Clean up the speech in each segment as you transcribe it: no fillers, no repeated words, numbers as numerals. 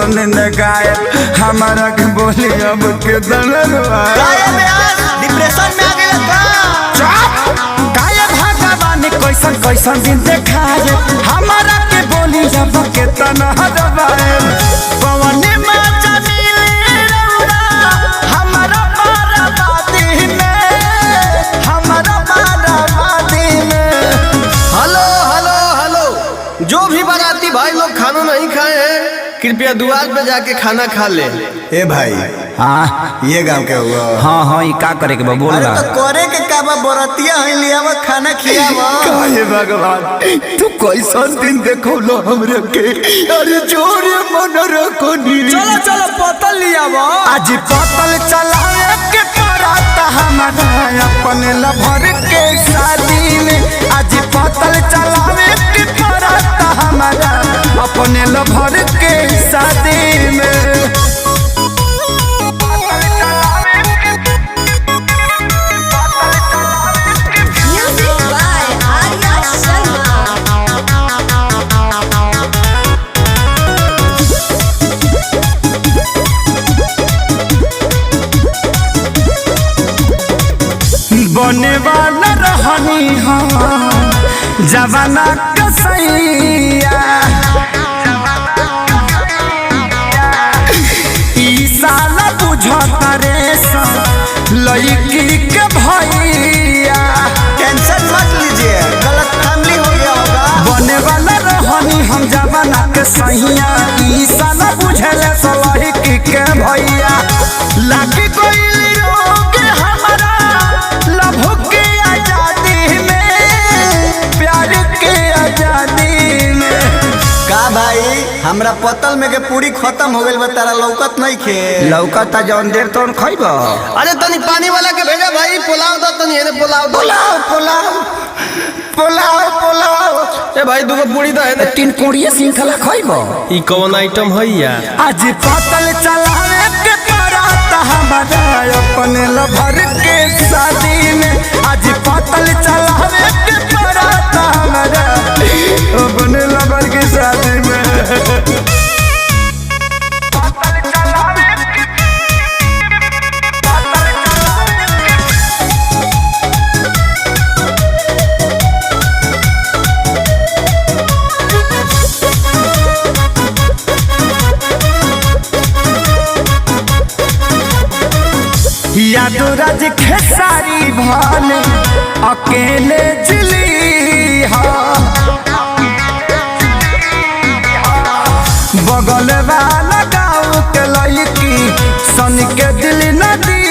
सुन न गाय हमारा के बोली अब के डिप्रेशन में आ गया गाय भगवान कैसन कैसन दिन देखाए हमारा के बोली अब के तना दबाए पवन जो भी बाराती भाई लोग खाना नहीं खाए हैं कृपया द्वार पे जाके खाना खा ले। ए भाई हाँ ये गांव के हुआ हाँ हाँ ये का करे के बा बोल रहा तो करे के का बा बरतिया है लियावा खाना खियावा काहे भगवान तू कैसन दिन देखो लो हमरे के अरे जोरे मन रखो नी चलो चलो पतल लियावा आज पतल चलावे के पराता हमारा अपने लभर के शादी में आज पतल चलावे के पराता हमारा अपने लभर के शादी में बने वाला रहनी हम जवाना कसैया ई साला बुझता रे लड़की के भैया टेंशन मत लीजिए गलत फैमिली हो गया होगा बने वाला रहनी हम जवाना कसैया ई साला बुझले लड़की के भैया लागी कोई भाई हमरा पतल में के पूरी खत्म हो गइल बा तारा लौकत नहीं खे लौकत जौन देर तौन खइब अरे तनी पानी वाला के भेजा भाई पुलाव दो तनी एने पुलाव दो पुलाव ए भाई दुगो पूरी दो एने तीन कोड़िए श्रृंखला खइब ई कौन आइटम है यार आज पतल चलावे के पराता हमारा अपने लभर के शादी में आज पतल चलावे के पराता हमारा अपने लभर के शादी में यादोराज खेसारी भान अकेले जिली बगल वाला गाँव के लड़की सन के दिल नदी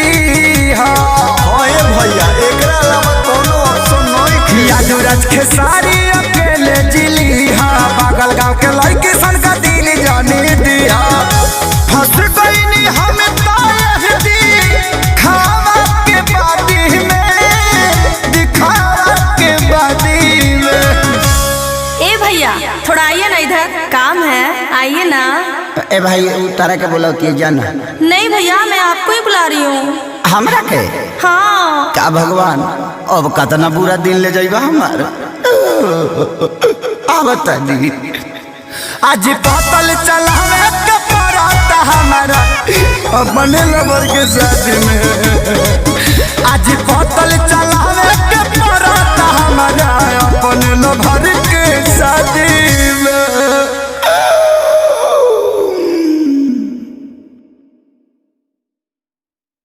भैया एकरा अलावा कोनो ऑप्शन नहीं यादोराज खेसारी अकेले जिली बगल गाँव के लड़की सन का दिल जानी दिया फंस गई हम थोड़ा आइए ना इधर काम है आइए ना। ए भाई तारा के बोला कि जाना नहीं भैया मैं आपको ही बुला रही हूँ हमरा के हाँ का भगवान अब कतना बुरा दिन ले जाइबा हमार आवता दी आज पतल चलावे के पराता हमारा अपने लबर के साथ में